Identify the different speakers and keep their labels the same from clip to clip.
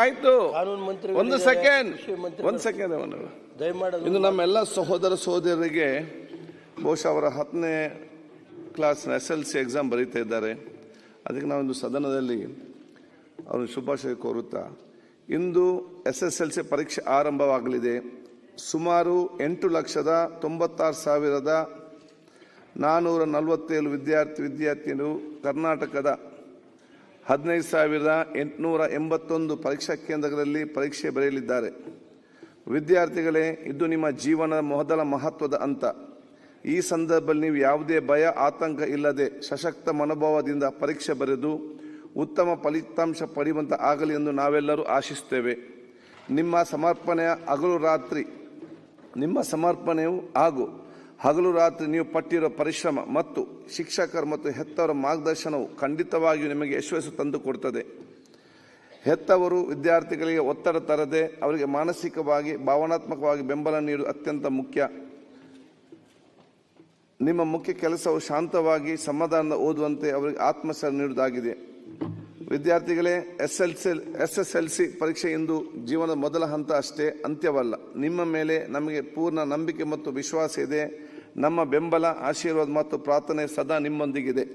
Speaker 1: ಆಯ್ತು,
Speaker 2: ಕಾನೂನು ಮಂತ್ರಿ
Speaker 1: ಒಂದು ಸೆಕೆಂಡ್
Speaker 2: ದಯಮಾಡಿ
Speaker 1: ಇನ್ನು ನಮ್ಮೆಲ್ಲ ಸಹೋದರ ಸಹೋದರರಿಗೆ ಬಹುಶಃ ಅವರ 10ನೇ ಕ್ಲಾಸ್ನ SLC ಎಕ್ಸಾಮ್ ಬರೀತಾ ಇದ್ದಾರೆ. ಅದಕ್ಕೆ ನಾವೊಂದು ಸದನದಲ್ಲಿ ಅವನು ಶುಭಾಶಯ ಕೋರುತ್ತಾ, ಇಂದು SSLC ಪರೀಕ್ಷೆ ಆರಂಭವಾಗಲಿದೆ. ಸುಮಾರು 8,96,447 ವಿದ್ಯಾರ್ಥಿನಿಯರು ಕರ್ನಾಟಕದ 15,881 ಪರೀಕ್ಷಾ ಕೇಂದ್ರಗಳಲ್ಲಿ ಪರೀಕ್ಷೆ ಬರೆಯಲಿದ್ದಾರೆ. ವಿದ್ಯಾರ್ಥಿಗಳೇ, ಇದು ನಿಮ್ಮ ಜೀವನದ ಮೊದಲ ಮಹತ್ವದ ಹಂತ. ಈ ಸಂದರ್ಭದಲ್ಲಿ ನೀವು ಯಾವುದೇ ಭಯ, ಆತಂಕ ಇಲ್ಲದೆ ಸಶಕ್ತ ಮನೋಭಾವದಿಂದ ಪರೀಕ್ಷೆ ಬರೆದು ಉತ್ತಮ ಫಲಿತಾಂಶ ಪಡೆಯುವಂತೆ ಆಗಲಿ ಎಂದು ನಾವೆಲ್ಲರೂ ಆಶಿಸುತ್ತೇವೆ. ನಿಮ್ಮ ಸಮರ್ಪಣೆಯು ಹಾಗೂ ಹಗಲು ರಾತ್ರಿ ನೀವು ಪಟ್ಟಿರುವ ಪರಿಶ್ರಮ ಮತ್ತು ಶಿಕ್ಷಕರು ಮತ್ತು ಹೆತ್ತವರ ಮಾರ್ಗದರ್ಶನವು ಖಂಡಿತವಾಗಿಯೂ ನಿಮಗೆ ಯಶಸ್ಸು ತಂದುಕೊಡುತ್ತದೆ. ಹೆತ್ತವರು ವಿದ್ಯಾರ್ಥಿಗಳಿಗೆ ಒತ್ತಡ ತರದೆ ಅವರಿಗೆ ಮಾನಸಿಕವಾಗಿ, ಭಾವನಾತ್ಮಕವಾಗಿ ಬೆಂಬಲ ನೀಡುವುದು ಅತ್ಯಂತ ಮುಖ್ಯ. ನಿಮ್ಮ ಮುಖ್ಯ ಕೆಲಸವು ಶಾಂತವಾಗಿ ಸಮಾಧಾನದಿಂದ ಓದುವಂತೆ ಅವರಿಗೆ ಆತ್ಮಸ್ಥೈರ್ಯ ನೀಡುವುದಾಗಿದೆ. ವಿದ್ಯಾರ್ಥಿಗಳೇ, SSLC ಪರೀಕ್ಷೆ ಇಂದು ಜೀವನದ ಮೊದಲ ಹಂತ ಅಷ್ಟೇ, ಅಂತ್ಯವಲ್ಲ. ನಿಮ್ಮ ಮೇಲೆ ನಮಗೆ ಪೂರ್ಣ ನಂಬಿಕೆ ಮತ್ತು ವಿಶ್ವಾಸ ಇದೆ. ನಮ್ಮ ಬೆಂಬಲ, ಆಶೀರ್ವಾದ ಮತ್ತು ಪ್ರಾರ್ಥನೆ ಸದಾ ನಿಮ್ಮೊಂದಿಗಿದೆ.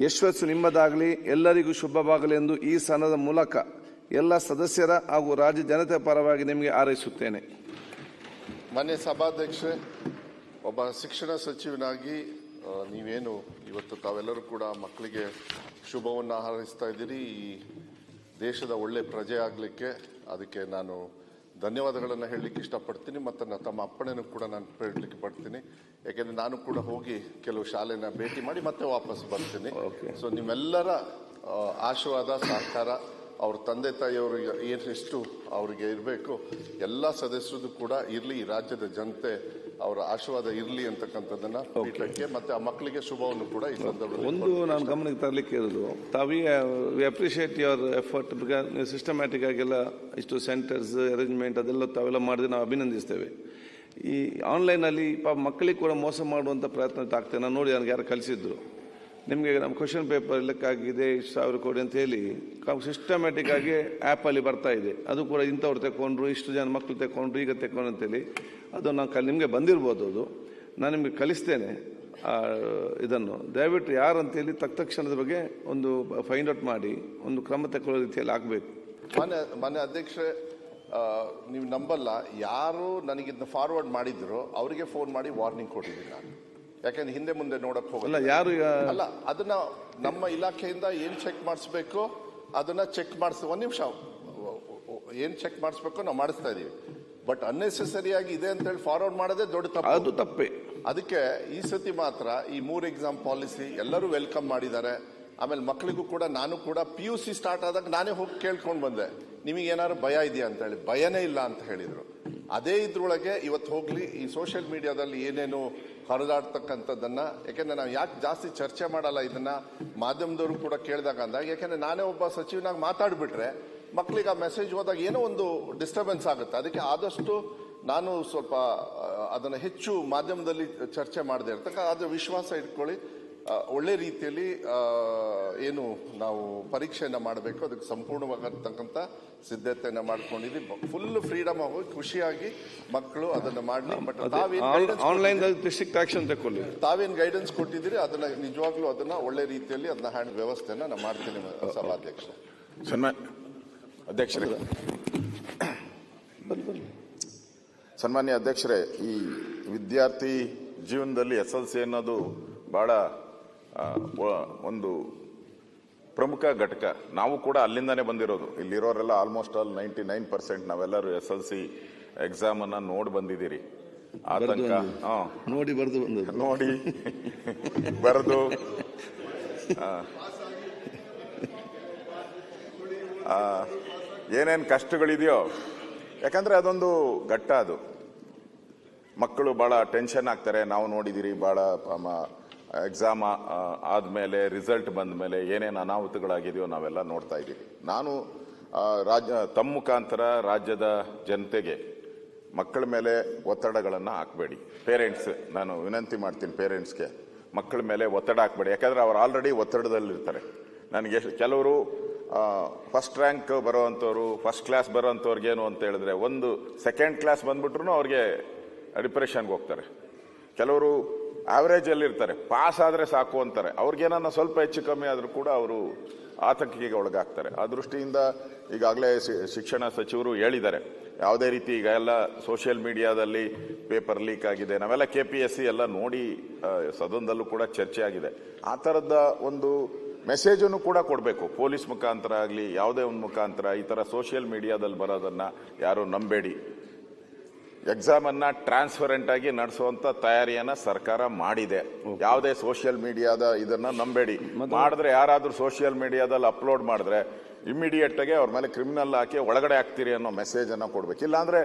Speaker 1: ಯಶಸ್ಸು ನಿಮ್ಮದಾಗಲಿ, ಎಲ್ಲರಿಗೂ ಶುಭವಾಗಲಿ ಎಂದು ಈ ಸನದ ಮೂಲಕ ಎಲ್ಲ ಸದಸ್ಯರ ಹಾಗೂ ರಾಜ್ಯ ಜನತೆ ಪರವಾಗಿ ನಿಮಗೆ ಹಾರೈಸುತ್ತೇನೆ.
Speaker 3: ಮಾನ್ಯ ಸಭಾಧ್ಯಕ್ಷರೇ, ಒಬ್ಬ ಶಿಕ್ಷಣ ಸಚಿವನಾಗಿ ನೀವೇನು ಇವತ್ತು ತಾವೆಲ್ಲರೂ ಕೂಡ ಮಕ್ಕಳಿಗೆ ಶುಭವನ್ನು ಹಾರೈಸ್ತಾ ಇದ್ದೀರಿ, ಈ ದೇಶದ ಒಳ್ಳೆ ಪ್ರಜೆ ಆಗಲಿಕ್ಕೆ. ಅದಕ್ಕೆ ನಾನು ಧನ್ಯವಾದಗಳನ್ನು ಹೇಳಲಿಕ್ಕೆ ಇಷ್ಟಪಡ್ತೀನಿ ಮತ್ತು ತಮ್ಮ ಅಪ್ಪಣೆನೂ ಕೂಡ ನಾನು ಹೇಳಲಿಕ್ಕೆ ಪಡ್ತೀನಿ. ಯಾಕೆಂದರೆ ನಾನು ಕೂಡ ಹೋಗಿ ಕೆಲವು ಶಾಲೆನ ಭೇಟಿ ಮಾಡಿ ಮತ್ತೆ ವಾಪಸ್ ಬರ್ತೀನಿ. ಸೊ ನಿಮ್ಮೆಲ್ಲರ ಆಶೀರ್ವಾದ, ಸಹಕಾರ, ಅವ್ರ ತಂದೆ ತಾಯಿಯವರಿಗೆ ಎಷ್ಟು ಅವರಿಗೆ ಇರಬೇಕು, ಎಲ್ಲ ಸದಸ್ಯರದು ಕೂಡ ಇರಲಿ. ಈ ರಾಜ್ಯದ ಜನತೆ ಅವರ ಆಶೀರ್ವಾದ ಇರಲಿ ಅಂತಕ್ಕಂಥದ್ದನ್ನ ಪೀಠಕ್ಕೆ ಮತ್ತೆ ಆ ಮಕ್ಕಳಿಗೆ ಶುಭವನ್ನು ಕೂಡ ಈ ಸಂದರ್ಭದಲ್ಲಿ
Speaker 1: ಒಂದು ನಾನು ಗಮನಕ್ಕೆ ತರಲಿಕ್ಕೆ ಇರೋದು, ವಿ ಅಪ್ರಿಷಿಯೇಟ್ ಯುವರ್ ಎಫರ್ಟ್. ನೀವು ಸಿಸ್ಟಮ್ಯಾಟಿಕ್ ಆಗೆಲ್ಲ ಇಷ್ಟು ಸೆಂಟರ್ಸ್ ಅರೇಂಜ್ಮೆಂಟ್ ಅದೆಲ್ಲ ತಾವೆಲ್ಲ ಮಾಡಿದ್ರೆ ನಾವು ಅಭಿನಂದಿಸ್ತೇವೆ. ಈ ಆನ್ಲೈನಲ್ಲಿ ಮಕ್ಕಳಿಗೆ ಕೂಡ ಮೋಸ ಮಾಡುವಂಥ ಪ್ರಯತ್ನ ಆಗ್ತದೆ. ನಾನು ನೋಡಿ, ನನಗೆ ಯಾರು ಕಲಿಸಿದ್ರು, ನಿಮಗೆ ನಮ್ಮ ಕ್ವಶನ್ ಪೇಪರ್ ಲೆಕ್ಕಾಗಿದೆ 1,000 ಕೋಟಿ ಅಂತ ಹೇಳಿ ಸಿಸ್ಟಮ್ಯಾಟಿಕ್ ಆಗಿ ಆ್ಯಪಲ್ಲಿ ಬರ್ತಾ ಇದೆ. ಅದು ಕೂಡ ಇಂಥವ್ರು ತಗೊಂಡ್ರು, ಇಷ್ಟು ಜನ ಮಕ್ಕಳು ತಗೊಂಡ್ರು, ಈಗ ತಗೊಂಡು ಅಂತೇಳಿ ಅದು ನಾನು ನಿಮಗೆ ಬಂದಿರ್ಬೋದು. ಅದು ನಾನು ನಿಮಗೆ ಕಲಿಸ್ತೇನೆ. ಇದನ್ನು ದಯವಿಟ್ಟು ಯಾರು ಅಂತೇಳಿ ತಕ್ಷಣದ ಬಗ್ಗೆ ಒಂದು ಫೈಂಡ್ ಔಟ್ ಮಾಡಿ ಒಂದು ಕ್ರಮ ತಗೊಳ್ಳೋ ರೀತಿಯಲ್ಲಿ ಆಗಬೇಕು.
Speaker 3: ಮಾನ್ಯ ಅಧ್ಯಕ್ಷರೇ, ನೀವು ನಂಬಲ್ಲ, ಯಾರು ನನಗಿದ್ನ ಫಾರ್ವರ್ಡ್ ಮಾಡಿದ್ರು ಅವರಿಗೆ ಫೋನ್ ಮಾಡಿ ವಾರ್ನಿಂಗ್ ಕೊಟ್ಟಿದ್ದೀನಿ ನಾನು. ಯಾಕೆಂದ್ರೆ ಹಿಂದೆ ಮುಂದೆ ನೋಡಕ್ ಹೋಗಲ್ಲ ಯಾರು ಅಲ್ಲ. ಅದನ್ನ ನಮ್ಮ ಇಲಾಖೆಯಿಂದ ಏನ್ ಚೆಕ್ ಮಾಡಿಸ್ಬೇಕು ಅದನ್ನ ಚೆಕ್ ಮಾಡಿಸ್ತೀವಿ. ಒಂದ್ ನಿಮಿಷ, ಏನ್ ಚೆಕ್ ಮಾಡಿಸ್ಬೇಕು ನಾವು ಮಾಡಿಸ್ತಾ ಇದೀವಿ. ಬಟ್ ಅನ್ನೆಸೆಸರಿಯಾಗಿ ಇದೆ ಅಂತ ಹೇಳಿ ಫಾರ್ವರ್ಡ್ ಮಾಡೋದೇ ದೊಡ್ಡ ತಪ್ಪು.
Speaker 1: ಅದು ತಪ್ಪೇ.
Speaker 3: ಅದಕ್ಕೆ ಈ ಸತಿ ಮಾತ್ರ ಈ 3 ಎಕ್ಸಾಮ್ ಪಾಲಿಸಿ ಎಲ್ಲರೂ ವೆಲ್ಕಮ್ ಮಾಡಿದ್ದಾರೆ. ಆಮೇಲೆ ಮಕ್ಕಳಿಗೂ ಕೂಡ, ನಾನು ಕೂಡ PUC ಸ್ಟಾರ್ಟ್ ಆದಾಗ ನಾನೇ ಹೋಗಿ ಕೇಳ್ಕೊಂಡು ಬಂದೆ, ನಿಮಗೆ ಏನಾದ್ರು ಭಯ ಇದೆಯಾ ಅಂತ ಹೇಳಿ. ಭಯನೇ ಇಲ್ಲ ಅಂತ ಹೇಳಿದ್ರು. ಅದೇ ಇದ್ರೊಳಗೆ ಇವತ್ತು ಹೋಗ್ಲಿ ಈ ಸೋಷಿಯಲ್ ಮೀಡಿಯಾದಲ್ಲಿ ಏನೇನು ಹರಿದಾಡ್ತಕ್ಕಂಥದ್ದನ್ನ, ಯಾಕೆಂದ್ರೆ ನಾವು ಯಾಕೆ ಜಾಸ್ತಿ ಚರ್ಚೆ ಮಾಡಲ್ಲ ಇದನ್ನ, ಮಾಧ್ಯಮದವರು ಕೂಡ ಕೇಳಿದಾಗ ಅಂದಾಗ, ಯಾಕೆಂದ್ರೆ ನಾನೇ ಒಬ್ಬ ಸಚಿವನಾಗಿ ಮಾತಾಡ್ಬಿಟ್ರೆ ಮಕ್ಕಳಿಗೆ ಆ ಮೆಸೇಜ್ ಹೋದಾಗ ಏನೋ ಒಂದು ಡಿಸ್ಟರ್ಬೆನ್ಸ್ ಆಗುತ್ತೆ. ಅದಕ್ಕೆ ಆದಷ್ಟು ನಾನು ಸ್ವಲ್ಪ ಅದನ್ನ ಹೆಚ್ಚು ಮಾಧ್ಯಮದಲ್ಲಿ ಚರ್ಚೆ ಮಾಡದೆ ಇರ್ತಕ್ಕ, ಅದ್ರ ವಿಶ್ವಾಸ ಇಟ್ಕೊಳ್ಳಿ. ಒಳ್ಳೆ ರೀತಿಯಲ್ಲಿ ಏನು ನಾವು ಪರೀಕ್ಷೆಯನ್ನ ಮಾಡಬೇಕು ಅದಕ್ಕೆ ಸಂಪೂರ್ಣವಾಗಿರ್ತಕ್ಕಂಥ ಸಿದ್ಧತೆಯನ್ನ ಮಾಡ್ಕೊಂಡಿದ್ವಿ. ಫುಲ್ ಫ್ರೀಡಮ್ ಆಗಿ ಖುಷಿಯಾಗಿ ಮಕ್ಕಳು ಅದನ್ನ ಮಾಡಲಿ. ಬಟ್ ತಾವೇನ್ ಗೈಡೆನ್ಸ್ ಕೊಟ್ಟಿದ್ದೀರಿ ಅದನ್ನ ನಿಜವಾಗ್ಲೂ ಅದನ್ನ ಒಳ್ಳೆ ರೀತಿಯಲ್ಲಿ ಅದನ್ನ ಹ್ಯಾಂಡ್ ವ್ಯವಸ್ಥೆಯನ್ನ ನಾನು ಮಾಡ್ತೀನಿ. ಸಭಾಧ್ಯಕ್ಷ,
Speaker 4: ಸನ್ಮಾನ್ಯ ಅಧ್ಯಕ್ಷರೇ, ಈ ವಿದ್ಯಾರ್ಥಿ ಜೀವನದಲ್ಲಿ SLC ಅನ್ನೋದು ಬಹಳ ಒಂದು ಪ್ರಮುಖ ಘಟಕ. ನಾವು ಕೂಡ ಅಲ್ಲಿಂದಾನೇ ಬಂದಿರೋದು. ಇಲ್ಲಿರೋರೆಲ್ಲ ಆಲ್ಮೋಸ್ಟ್ ಆಲ್ 99% ನಾವೆಲ್ಲರೂ SLC ಎಕ್ಸಾಮ್ ಅನ್ನ ನೋಡಿ ಬಂದಿದ್ದೀರಿ. ಆತಂಕ
Speaker 1: ನೋಡಿ
Speaker 4: ಬರೆದು ಏನೇನು ಕಷ್ಟಗಳಿದೆಯೋ, ಯಾಕಂದ್ರೆ ಅದೊಂದು ಘಟ್ಟ. ಅದು ಮಕ್ಕಳು ಬಹಳ ಟೆನ್ಷನ್ ಆಗ್ತಾರೆ. ನಾವು ನೋಡಿದಿರಿ, ಬಹಳ ಎಕ್ಸಾಮ್ ಆದಮೇಲೆ ರಿಸಲ್ಟ್ ಬಂದ ಮೇಲೆ ಏನೇನು ಅನಾಹುತಗಳಾಗಿದೆಯೋ ನಾವೆಲ್ಲ ನೋಡ್ತಾ ಇದ್ದೀವಿ. ನಾನು ತಮ್ಮ ಮುಖಾಂತರ ರಾಜ್ಯದ ಜನತೆಗೆ ಮಕ್ಕಳ ಮೇಲೆ ಒತ್ತಡಗಳನ್ನು ಹಾಕಬೇಡಿ. ಪೇರೆಂಟ್ಸ್, ನಾನು ವಿನಂತಿ ಮಾಡ್ತೀನಿ ಪೇರೆಂಟ್ಸ್ಗೆ, ಮಕ್ಕಳ ಮೇಲೆ ಒತ್ತಡ ಹಾಕಬೇಡಿ. ಯಾಕಂದ್ರೆ ಅವ್ರು ಆಲ್ರೆಡಿ ಒತ್ತಡದಲ್ಲಿರ್ತಾರೆ. ನನಗೆ ಕೆಲವರು ಫಸ್ಟ್ ರ್ಯಾಂಕ್ ಬರೋವಂಥವ್ರು, ಫಸ್ಟ್ ಕ್ಲಾಸ್ ಬರೋವಂಥವ್ರಿಗೇನು ಅಂತ ಹೇಳಿದ್ರೆ, ಒಂದು ಸೆಕೆಂಡ್ ಕ್ಲಾಸ್ ಬಂದ್ಬಿಟ್ರು ಅವ್ರಿಗೆ ಡಿಪ್ರೆಷನ್ಗೆ ಹೋಗ್ತಾರೆ. ಕೆಲವರು ಆವ್ರೇಜಲ್ಲಿ ಇರ್ತಾರೆ, ಪಾಸ್ ಆದರೆ ಸಾಕು ಅಂತಾರೆ. ಅವ್ರಿಗೇನನ್ನ ಸ್ವಲ್ಪ ಹೆಚ್ಚು ಕಮ್ಮಿ ಆದರೂ ಕೂಡ ಅವರು ಆತಂಕಕ್ಕೆ ಒಳಗಾಗ್ತಾರೆ. ಆ ದೃಷ್ಟಿಯಿಂದ ಈಗಾಗಲೇ ಶಿಕ್ಷಣ ಸಚಿವರು ಹೇಳಿದ್ದಾರೆ, ಯಾವುದೇ ರೀತಿ ಈಗ ಎಲ್ಲ ಸೋಷಿಯಲ್ ಮೀಡಿಯಾದಲ್ಲಿ ಪೇಪರ್ ಲೀಕ್ ಆಗಿದೆ, ನಾವೆಲ್ಲ KPSC ಎಲ್ಲ ನೋಡಿ ಸದನದಲ್ಲೂ ಕೂಡ ಚರ್ಚೆ ಆಗಿದೆ. ಆ ಥರದ ಒಂದು ಮೆಸೇಜನ್ನು ಕೂಡ ಕೊಡಬೇಕು. ಪೊಲೀಸ್ ಮುಖಾಂತರ ಆಗಲಿ ಯಾವುದೇ ಒಂದು ಮುಖಾಂತರ ಈ ಥರ ಸೋಷಿಯಲ್ ಮೀಡಿಯಾದಲ್ಲಿ ಬರೋದನ್ನ ಯಾರು ನಂಬೇಡಿ. ಎಕ್ಸಾಮ್ ಅನ್ನ ಟ್ರಾನ್ಸ್ಪರೆಂಟ್ ಆಗಿ ನಡೆಸುವಂತ ತಯಾರಿಯನ್ನ ಸರ್ಕಾರ ಮಾಡಿದೆ. ಯಾವುದೇ ಸೋಷಿಯಲ್ ಮೀಡಿಯಾದ ಇದನ್ನ ನಂಬೇಡಿ. ಮಾಡಿದ್ರೆ ಯಾರಾದ್ರೂ ಸೋಷಿಯಲ್ ಮೀಡಿಯಾದಲ್ಲಿ ಅಪ್ಲೋಡ್ ಮಾಡಿದ್ರೆ ಇಮಿಡಿಯೇಟ್ ಆಗಿ ಅವ್ರ ಮೇಲೆ ಕ್ರಿಮಿನಲ್ ಹಾಕಿ ಒಳಗಡೆ ಹಾಕ್ತೀರಿ ಅನ್ನೋ ಮೆಸೇಜ್ ಅನ್ನ ಕೊಡ್ಬೇಕು. ಇಲ್ಲಾಂದ್ರೆ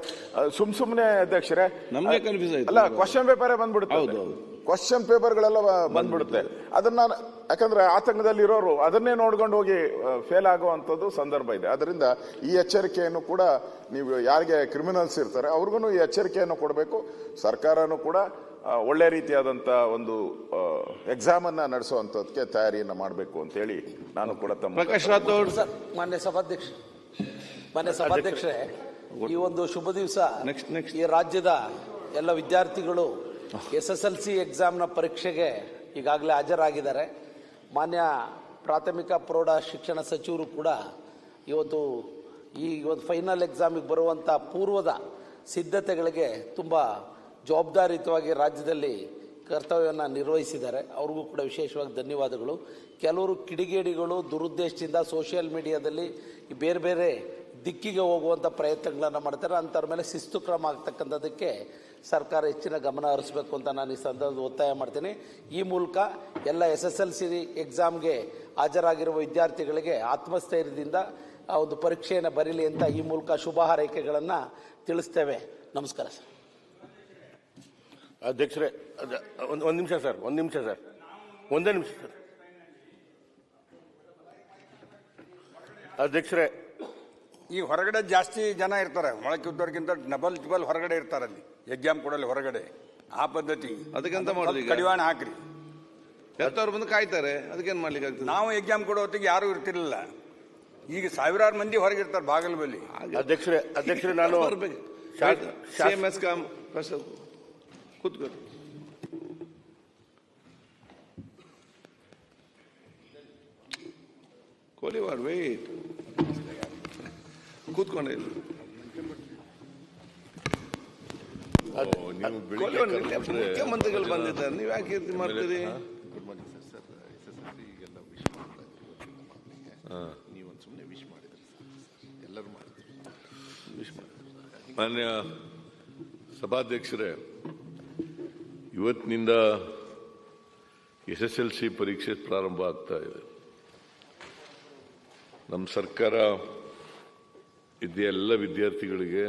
Speaker 4: ಸುಮ್ನೆ ಅಧ್ಯಕ್ಷರೇ
Speaker 1: ನಮಗೆ ಕನ್ಫ್ಯೂಸ್ ಆಯ್ತು.
Speaker 4: ಅಲ್ಲ, ಕ್ವಶನ್ ಪೇಪರೇ ಬಂದ್ಬಿಡುತ್ತೆ. ಕ್ವಶನ್ ಪೇಪರ್ಗಳೆಲ್ಲ ಬಂದ್ಬಿಡುತ್ತೆ. ಅದನ್ನ ಯಾಕಂದ್ರೆ ಆತಂಕದಲ್ಲಿ ಇರೋರು ಅದನ್ನೇ ನೋಡ್ಕೊಂಡು ಹೋಗಿ ಫೇಲ್ ಆಗುವಂಥದ್ದು ಸಂದರ್ಭ ಇದೆ. ಅದರಿಂದ ಈ ಎಚ್ಚರಿಕೆಯನ್ನು ಕೂಡ ನೀವು ಯಾರಿಗೆ ಕ್ರಿಮಿನಲ್ಸ್ ಇರ್ತಾರೆ ಅವ್ರಿಗೂ ಈ ಎಚ್ಚರಿಕೆಯನ್ನು ಕೊಡಬೇಕು. ಸರ್ಕಾರನೂ ಕೂಡ ಒಳ್ಳೆ ರೀತಿಯಾದಂಥ ಒಂದು ಎಕ್ಸಾಮ್ ಅನ್ನ ನಡೆಸುವಂಥದ್ದಕ್ಕೆ ತಯಾರಿಯನ್ನು ಮಾಡಬೇಕು ಅಂತ ಹೇಳಿ ನಾನು ಕೂಡ ತಮ್ಮ
Speaker 1: ಪ್ರಕಾಶ್ ರಾಥೋಡ್
Speaker 2: ಮಾನ್ಯ ಸಭಾಧ್ಯಕ್ಷರೇ, ಈ ಒಂದು ಶುಭ ದಿವಸ ಈ ರಾಜ್ಯದ ಎಲ್ಲ ವಿದ್ಯಾರ್ಥಿಗಳು SSLC ಎಕ್ಸಾಮ್ನ ಪರೀಕ್ಷೆಗೆ ಈಗಾಗಲೇ ಹಾಜರಾಗಿದ್ದಾರೆ. ಮಾನ್ಯ ಪ್ರಾಥಮಿಕ ಪ್ರೌಢ ಶಿಕ್ಷಣ ಸಚಿವರು ಕೂಡ ಇವತ್ತು ಈ ಒಂದು ಫೈನಲ್ ಎಕ್ಸಾಮಿಗೆ ಬರುವಂಥ ಪೂರ್ವದ ಸಿದ್ಧತೆಗಳಿಗೆ ತುಂಬ ಜವಾಬ್ದಾರಿಯುತವಾಗಿ ರಾಜ್ಯದಲ್ಲಿ ಕರ್ತವ್ಯವನ್ನು ನಿರ್ವಹಿಸಿದ್ದಾರೆ. ಅವ್ರಿಗೂ ಕೂಡ ವಿಶೇಷವಾಗಿ ಧನ್ಯವಾದಗಳು. ಕೆಲವರು ಕಿಡಿಗೇಡಿಗಳು ದುರುದ್ದೇಶದಿಂದ ಸೋಷಿಯಲ್ ಮೀಡಿಯಾದಲ್ಲಿ ಬೇರೆ ಬೇರೆ ದಿಕ್ಕಿಗೆ ಹೋಗುವಂಥ ಪ್ರಯತ್ನಗಳನ್ನು ಮಾಡ್ತಾರೆ. ಅಂಥವ್ರ ಮೇಲೆ ಶಿಸ್ತು ಕ್ರಮ ಆಗ್ತಕ್ಕಂಥದ್ದಕ್ಕೆ ಸರ್ಕಾರ ಹೆಚ್ಚಿನ ಗಮನ ಹರಿಸಬೇಕು ಅಂತ ನಾನು ಈ ಸಂದರ್ಭದಲ್ಲಿ ಒತ್ತಾಯ ಮಾಡ್ತೀನಿ. ಈ ಮೂಲಕ ಎಲ್ಲ SSLC ಎಕ್ಸಾಮ್ಗೆ ಹಾಜರಾಗಿರುವ ವಿದ್ಯಾರ್ಥಿಗಳಿಗೆ ಆತ್ಮಸ್ಥೈರ್ಯದಿಂದ ಆ ಒಂದು ಪರೀಕ್ಷೆಯನ್ನು ಬರೀಲಿ ಅಂತ ಈ ಮೂಲಕ ಶುಭ ಹಾರೈಕೆಗಳನ್ನು ತಿಳಿಸ್ತೇವೆ. ನಮಸ್ಕಾರ ಸರ್.
Speaker 5: ಅಧ್ಯಕ್ಷರೇ, ಒಂದು ನಿಮಿಷ ಸರ್, ಒಂದೇ ನಿಮಿಷ ಸರ್. ಅಧ್ಯಕ್ಷರೇ,
Speaker 6: ಈ ಹೊರಗಡೆ ಜಾಸ್ತಿ ಜನ ಇರ್ತಾರೆ, ಮೊಳಕೆ ಉದ್ದೋರ್ಗಿಂತ ಡಬಲ್ ಹೊರಗಡೆ ಇರ್ತಾರೆ. ಅಲ್ಲಿ ಎಕ್ಸಾಮ್ ಕೊಡಲಿ ಹೊರಗಡೆ, ಆ ಪದ್ಧತಿ.
Speaker 1: ಅದಕ್ಕೆಂತ ಮಾಡೋದು?
Speaker 6: ಕಡಿವಾಣ ಹಾಕ್ರಿ.
Speaker 1: ಎತ್ತವ್ರು ಬಂದು ಕಾಯ್ತಾರೆ, ಅದಕ್ಕೇನು ಮಾಡ್ಲಿಕ್ಕೆ ಆಗ್ತದೆ?
Speaker 6: ನಾವು ಎಕ್ಸಾಮ್ ಕೊಡೋ ಹೊತ್ತಿಗೆ ಯಾರು ಇರ್ತಿರ್ಲಿಲ್ಲ. ಈಗ ಸಾವಿರಾರು ಮಂದಿ ಹೊರಗಿರ್ತಾರೆ ಬಾಗಲ ಬಲ್ಲಿ.
Speaker 5: ಅಧ್ಯಕ್ಷರೇ ನಾನು
Speaker 1: CMS ಕಾಮ್ ಕೂತ್ಕೊಳ್ಳಿ. ಕೋಲಿವಾಡ್ ವೇಟ್ ಕೂತ್ಕೊಂಡೆ. ಮುಖ್ಯಮಂತ್ರಿಗಳು ಬಂದಿದ್ದಾರೆ, ನೀವು ಯಾಕೆ ರೀತಿ ಮಾಡ್ತೀರಿ?
Speaker 7: ಮಾನ್ಯ ಸಭಾಧ್ಯಕ್ಷರೇ, ಇವತ್ತಿನಿಂದ SSLC ಪರೀಕ್ಷೆ ಪ್ರಾರಂಭ ಆಗ್ತಾ ಇದೆ. ನಮ್ಮ ಸರ್ಕಾರ ಎಲ್ಲ ವಿದ್ಯಾರ್ಥಿಗಳಿಗೆ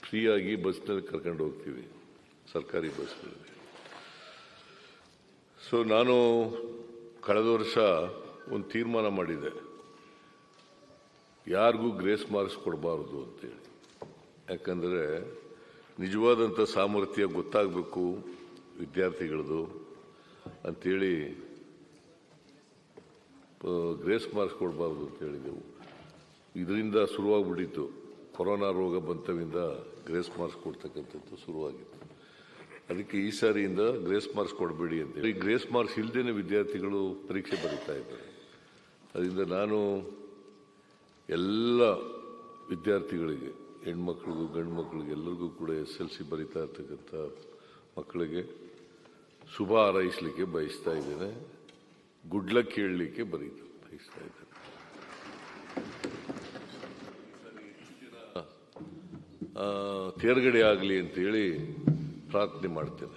Speaker 7: ಫ್ರೀಯಾಗಿ ಬಸ್ನಲ್ಲಿ ಕರ್ಕೊಂಡು ಹೋಗ್ತೀವಿ, ಸರ್ಕಾರಿ ಬಸ್ಗಳಲ್ಲಿ. ಸೊ ನಾನು ಕಳೆದ ವರ್ಷ ಒಂದು ತೀರ್ಮಾನ ಮಾಡಿದೆ, ಯಾರಿಗೂ ಗ್ರೇಸ್ ಮಾರ್ಕ್ಸ್ ಕೊಡಬಾರ್ದು ಅಂತೇಳಿ. ಯಾಕಂದರೆ ನಿಜವಾದಂಥ ಸಾಮರ್ಥ್ಯ ಗೊತ್ತಾಗಬೇಕು ವಿದ್ಯಾರ್ಥಿಗಳದು ಅಂಥೇಳಿ ಗ್ರೇಸ್ ಮಾರ್ಕ್ಸ್ ಕೊಡಬಾರ್ದು ಅಂತ ಹೇಳಿದೆವು. ಇದರಿಂದ ಶುರುವಾಗ್ಬಿಟ್ಟಿತ್ತು, ಕೊರೋನಾ ರೋಗ ಬಂತವಿಂದ ಗ್ರೇಸ್ ಮಾರ್ಕ್ಸ್ ಕೊಡ್ತಕ್ಕಂಥದ್ದು ಶುರುವಾಗಿತ್ತು. ಅದಕ್ಕೆ ಈ ಸಾರಿಯಿಂದ ಗ್ರೇಸ್ ಮಾರ್ಕ್ಸ್ ಕೊಡಬೇಡಿ ಅಂತೇಳಿ, ಗ್ರೇಸ್ ಮಾರ್ಕ್ಸ್ ಇಲ್ಲದೇನೆ ವಿದ್ಯಾರ್ಥಿಗಳು ಪರೀಕ್ಷೆ ಬರೀತಾ ಇದ್ದಾರೆ. ಅದರಿಂದ ನಾನು ಎಲ್ಲ ವಿದ್ಯಾರ್ಥಿಗಳಿಗೆ, ಹೆಣ್ಮಕ್ಳಿಗೂ ಗಂಡು ಮಕ್ಕಳಿಗೆ ಎಲ್ಲರಿಗೂ ಕೂಡ SSLC ಬರೀತಾ ಇರ್ತಕ್ಕಂಥ ಮಕ್ಕಳಿಗೆ ಶುಭ ಹಾರೈಸಲಿಕ್ಕೆ ಬಯಸ್ತಾ ಇದ್ದೇನೆ, ಗುಡ್ ಲಕ್ ಹೇಳಲಿಕ್ಕೆ ಬಯಸ್ತಾ ಇದ್ದೇನೆ. ತೇರ್ಗಡೆ ಆಗಲಿ ಅಂತೇಳಿ ಪ್ರಾರ್ಥನೆ ಮಾಡ್ತೇನೆ.